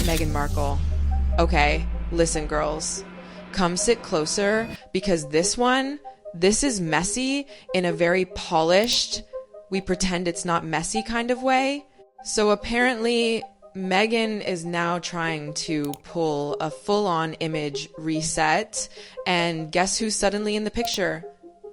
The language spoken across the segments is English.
Meghan Markle. Okay, listen, girls. Come sit closer because this is messy in a very polished, we pretend it's not messy kind of way. So apparently, Meghan is now trying to pull a full-on image reset. And guess who's suddenly in the picture?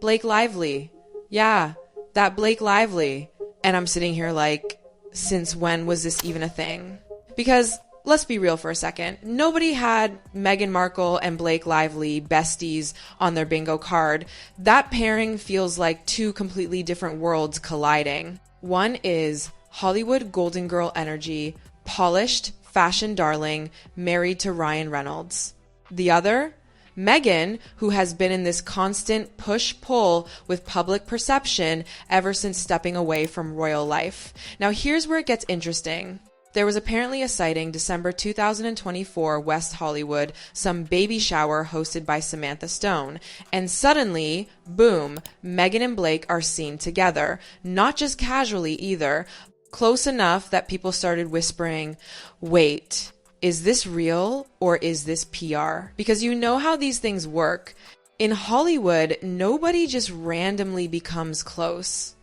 Blake Lively. Yeah, that Blake Lively. And I'm sitting here like, since when was this even a thing? Because let's be real for a second. Nobody had Meghan Markle and Blake Lively besties on their bingo card. That pairing feels like two completely different worlds colliding. One is Hollywood Golden Girl energy, polished, fashion darling, married to Ryan Reynolds. The other, Meghan, who has been in this constant push-pull with public perception ever since stepping away from royal life. Now here's where it gets interesting. There was apparently a sighting December 2024, West Hollywood, some baby shower hosted by Samantha Stone. And suddenly, boom, Meghan and Blake are seen together. Not just casually either. Close enough that people started whispering, wait, is this real or is this PR? Because you know how these things work. In Hollywood, nobody just randomly becomes close.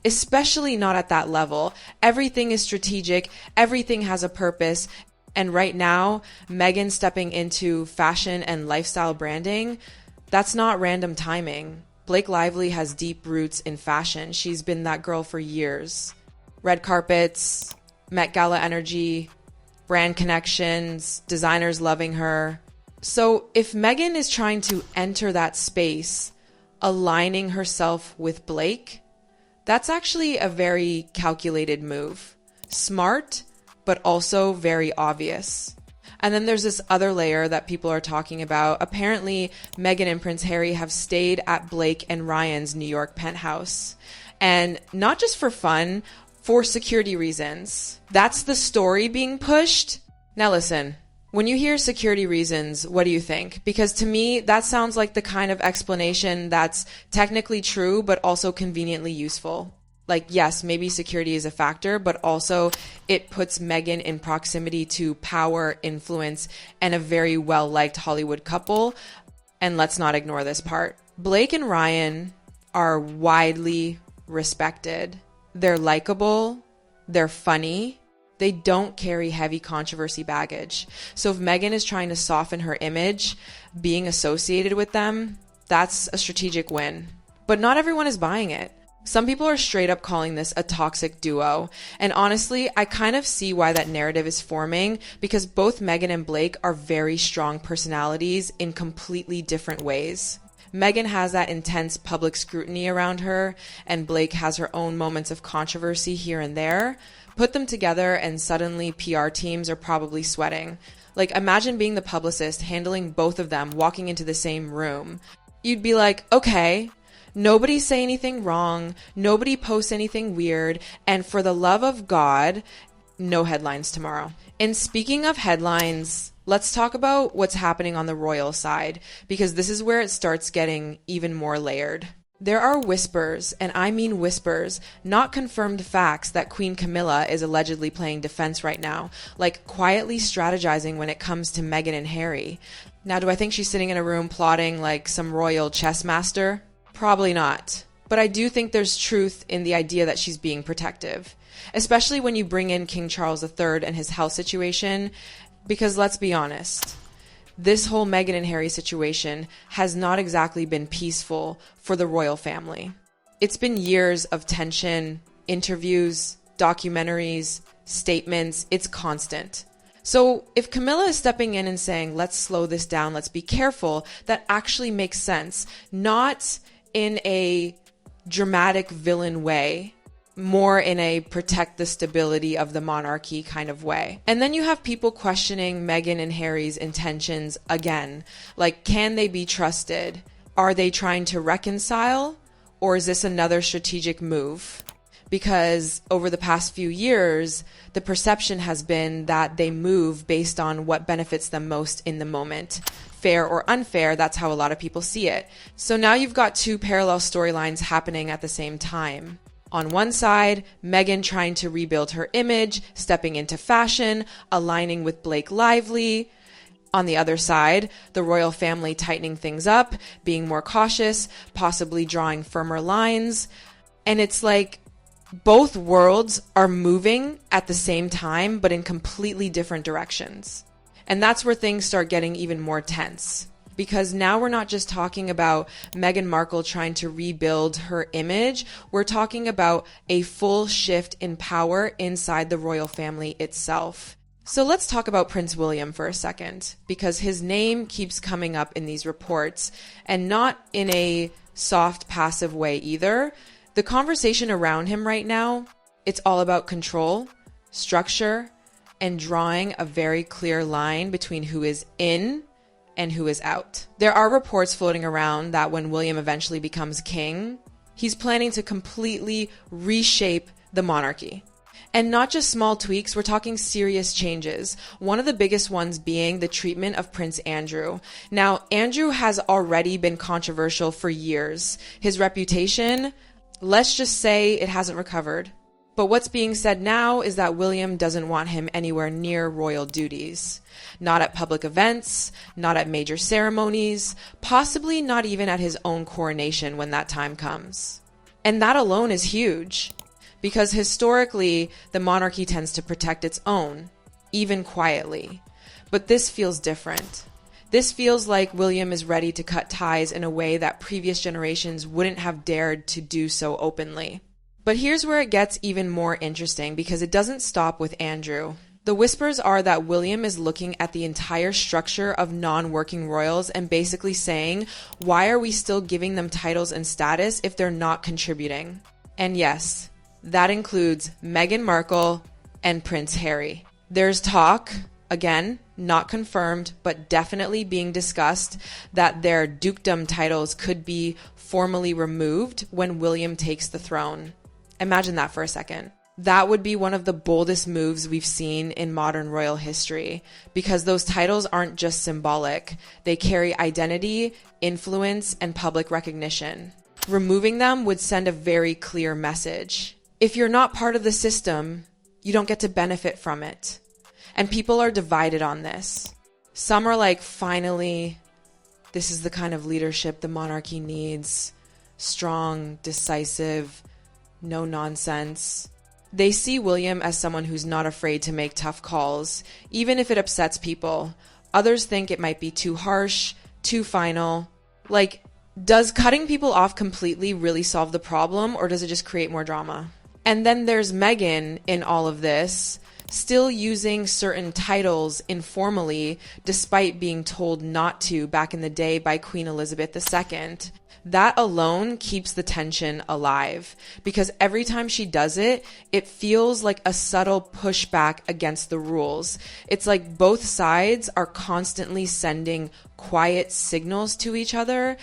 Especially not at that level. Everything is strategic. Everything has a purpose. And right now, Meghan stepping into fashion and lifestyle branding, that's not random timing. Blake Lively has deep roots in fashion. She's been that girl for years. Red carpets, Met Gala energy, brand connections, designers loving her. So if Meghan is trying to enter that space, aligning herself with Blake, that's actually a very calculated move. Smart, but also very obvious. And then there's this other layer that people are talking about. Apparently, Meghan and Prince Harry have stayed at Blake and Ryan's New York penthouse. And not just for fun, for security reasons. That's the story being pushed. Now listen, when you hear security reasons, what do you think? Because to me, that sounds like the kind of explanation that's technically true, but also conveniently useful. Like, yes, maybe security is a factor, but also it puts Meghan in proximity to power, influence, and a very well-liked Hollywood couple. And let's not ignore this part. Blake and Ryan are widely respected. They're likable. They're funny. They don't carry heavy controversy baggage. So if Meghan is trying to soften her image, being associated with them, that's a strategic win. But not everyone is buying it. Some people are straight up calling this a toxic duo. And honestly, I kind of see why that narrative is forming because both Meghan and Blake are very strong personalities in completely different ways. Meghan has that intense public scrutiny around her, and Blake has her own moments of controversy here and there. Put them together and suddenly PR teams are probably sweating. Like, imagine being the publicist handling both of them walking into the same room. You'd be like, okay, nobody say anything wrong, nobody post anything weird, and for the love of God, no headlines tomorrow. And speaking of headlines, let's talk about what's happening on the royal side, because this is where it starts getting even more layered. There are whispers, and I mean whispers, not confirmed facts that Queen Camilla is allegedly playing defense right now, like quietly strategizing when it comes to Meghan and Harry. Now, do I think she's sitting in a room plotting like some royal chess master? Probably not. But I do think there's truth in the idea that she's being protective, especially when you bring in King Charles III and his health situation, because let's be honest, this whole Meghan and Harry situation has not exactly been peaceful for the royal family. It's been years of tension, interviews, documentaries, statements. It's constant. So if Camilla is stepping in and saying, let's slow this down, let's be careful, that actually makes sense. Not in a dramatic villain way, more in a protect the stability of the monarchy kind of way. And then you have people questioning Meghan and Harry's intentions again. Like, can they be trusted? Are they trying to reconcile? Or is this another strategic move? Because over the past few years, the perception has been that they move based on what benefits them most in the moment. Fair or unfair, that's how a lot of people see it. So now you've got two parallel storylines happening at the same time. On one side, Meghan trying to rebuild her image, stepping into fashion, aligning with Blake Lively. On the other side, the royal family tightening things up, being more cautious, possibly drawing firmer lines. And it's like both worlds are moving at the same time, but in completely different directions. And that's where things start getting even more tense. Because now we're not just talking about Meghan Markle trying to rebuild her image. We're talking about a full shift in power inside the royal family itself. So let's talk about Prince William for a second, because his name keeps coming up in these reports, and not in a soft, passive way either. The conversation around him right now, it's all about control, structure, and drawing a very clear line between who is in and who is out. There are reports floating around that when William eventually becomes king, he's planning to completely reshape the monarchy. And not just small tweaks, we're talking serious changes. One of the biggest ones being the treatment of Prince Andrew. Now, Andrew has already been controversial for years. His reputation, let's just say it hasn't recovered. But what's being said now is that William doesn't want him anywhere near royal duties. Not at public events, not at major ceremonies, possibly not even at his own coronation when that time comes. And that alone is huge, because historically, the monarchy tends to protect its own, even quietly. But this feels different. This feels like William is ready to cut ties in a way that previous generations wouldn't have dared to do so openly. But here's where it gets even more interesting, because it doesn't stop with Andrew. The whispers are that William is looking at the entire structure of non-working royals and basically saying, why are we still giving them titles and status if they're not contributing? And yes, that includes Meghan Markle and Prince Harry. There's talk, again, not confirmed, but definitely being discussed, that their dukedom titles could be formally removed when William takes the throne. Imagine that for a second. That would be one of the boldest moves we've seen in modern royal history, because those titles aren't just symbolic. They carry identity, influence, and public recognition. Removing them would send a very clear message. If you're not part of the system, you don't get to benefit from it. And people are divided on this. Some are like, finally, this is the kind of leadership the monarchy needs. Strong, decisive, no nonsense. They see William as someone who's not afraid to make tough calls, even if it upsets people. Others think it might be too harsh, too final. Like, does cutting people off completely really solve the problem, or does it just create more drama? And then there's Meghan in all of this, still using certain titles informally, despite being told not to back in the day by Queen Elizabeth II. That alone keeps the tension alive, because every time she does it, it feels like a subtle pushback against the rules. It's like both sides are constantly sending quiet signals to each other,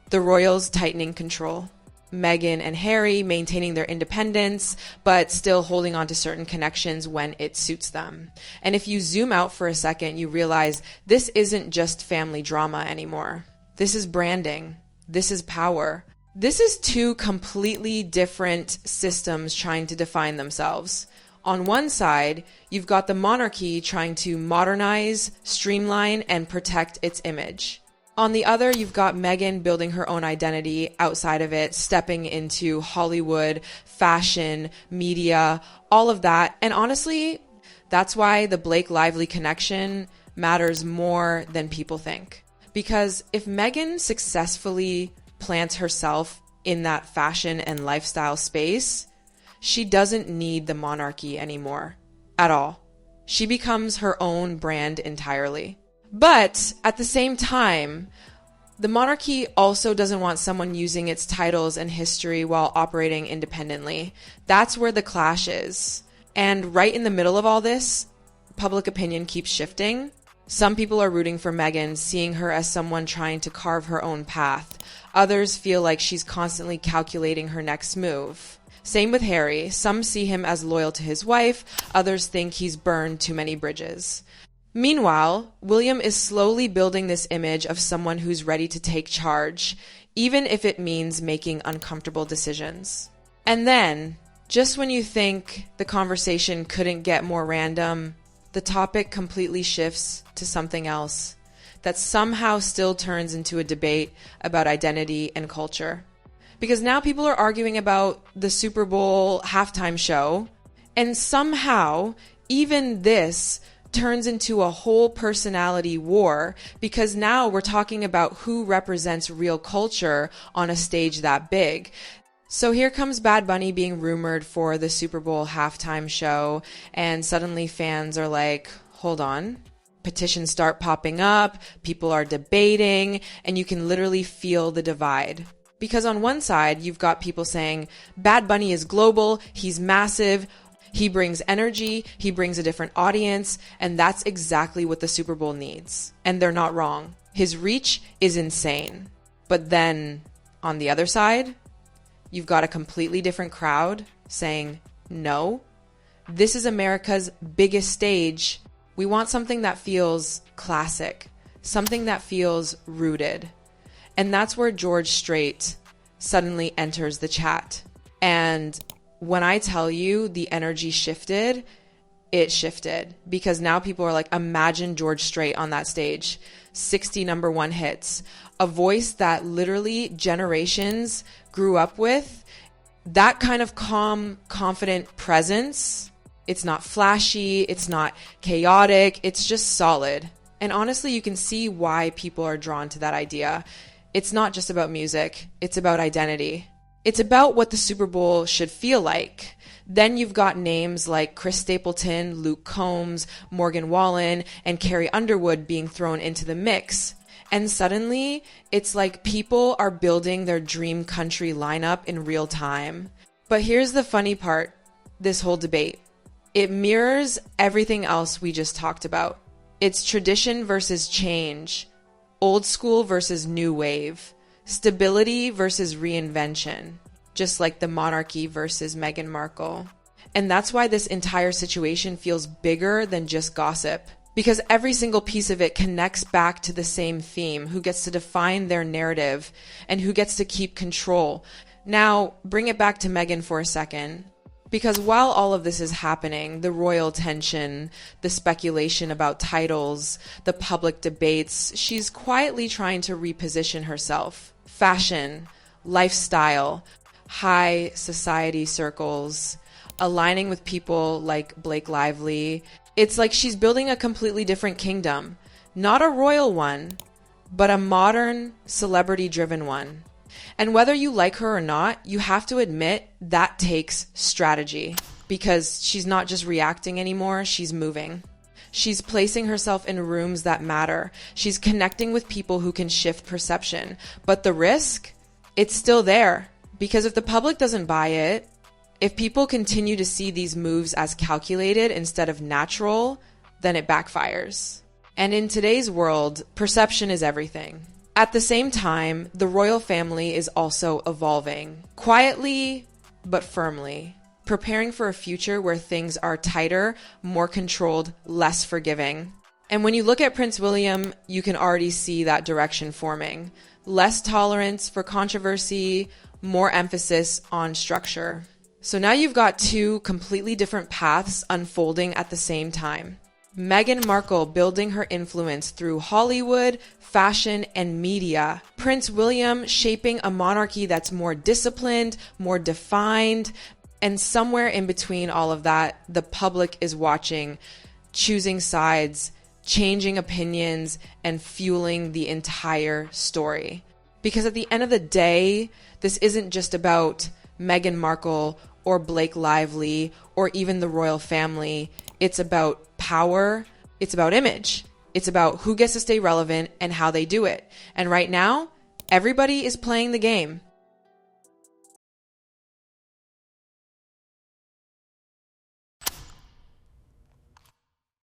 the royals tightening control. Meghan and Harry maintaining their independence, but still holding on to certain connections when it suits them. And if you zoom out for a second, you realize this isn't just family drama anymore. This is branding. This is power. This is two completely different systems trying to define themselves. On one side, you've got the monarchy trying to modernize, streamline, and protect its image. On the other, you've got Meghan building her own identity outside of it, stepping into Hollywood, fashion, media, all of that. And honestly, that's why the Blake Lively connection matters more than people think. Because if Meghan successfully plants herself in that fashion and lifestyle space, she doesn't need the monarchy anymore at all. She becomes her own brand entirely. But at the same time, the monarchy also doesn't want someone using its titles and history while operating independently. That's where the clash is. And right in the middle of all this, public opinion keeps shifting. Some people are rooting for Meghan, seeing her as someone trying to carve her own path. Others feel like she's constantly calculating her next move. Same with Harry. Some see him as loyal to his wife. Others think he's burned too many bridges. Meanwhile, William is slowly building this image of someone who's ready to take charge, even if it means making uncomfortable decisions. And then, just when you think the conversation couldn't get more random, the topic completely shifts to something else that somehow still turns into a debate about identity and culture. Because now people are arguing about the Super Bowl halftime show, and somehow even this turns into a whole personality war, because now we're talking about who represents real culture on a stage that big. So here comes Bad Bunny being rumored for the Super Bowl halftime show, and suddenly fans are like, hold on. Petitions start popping up, people are debating, and you can literally feel the divide. Because on one side, you've got people saying, Bad Bunny is global, he's massive, he brings energy, he brings a different audience, and that's exactly what the Super Bowl needs. And they're not wrong. His reach is insane. But then, on the other side, you've got a completely different crowd saying, no, this is America's biggest stage. We want something that feels classic, something that feels rooted. And that's where George Strait suddenly enters the chat. And when I tell you the energy shifted, it shifted. Because now people are like, imagine George Strait on that stage. 60 number one hits. A voice that literally generations grew up with. That kind of calm, confident presence. It's not flashy. It's not chaotic. It's just solid. And honestly, you can see why people are drawn to that idea. It's not just about music. It's about identity. It's about what the Super Bowl should feel like. Then you've got names like Chris Stapleton, Luke Combs, Morgan Wallen, and Carrie Underwood being thrown into the mix. And suddenly, it's like people are building their dream country lineup in real time. But here's the funny part, this whole debate. It mirrors everything else we just talked about. It's tradition versus change, old school versus new wave, stability versus reinvention, just like the monarchy versus Meghan Markle. And that's why this entire situation feels bigger than just gossip, because every single piece of it connects back to the same theme, who gets to define their narrative and who gets to keep control. Now, bring it back to Meghan for a second. Because while all of this is happening, the royal tension, the speculation about titles, the public debates, she's quietly trying to reposition herself. Fashion, lifestyle, high society circles, aligning with people like Blake Lively. It's like she's building a completely different kingdom. Not a royal one, but a modern, celebrity-driven one. And whether you like her or not, you have to admit that takes strategy, because she's not just reacting anymore, she's moving. She's placing herself in rooms that matter. She's connecting with people who can shift perception. But the risk, it's still there. Because if the public doesn't buy it, if people continue to see these moves as calculated instead of natural, then it backfires. And in today's world, perception is everything. At the same time, the royal family is also evolving, quietly but firmly, preparing for a future where things are tighter, more controlled, less forgiving. And when you look at Prince William, you can already see that direction forming. Less tolerance for controversy, more emphasis on structure. So now you've got two completely different paths unfolding at the same time. Meghan Markle building her influence through Hollywood, fashion, and media. Prince William shaping a monarchy that's more disciplined, more defined, and somewhere in between all of that, the public is watching, choosing sides, changing opinions, and fueling the entire story. Because at the end of the day, this isn't just about Meghan Markle or Blake Lively or even the royal family. It's about power. It's about image. It's about who gets to stay relevant and how they do it. And right now, everybody is playing the game.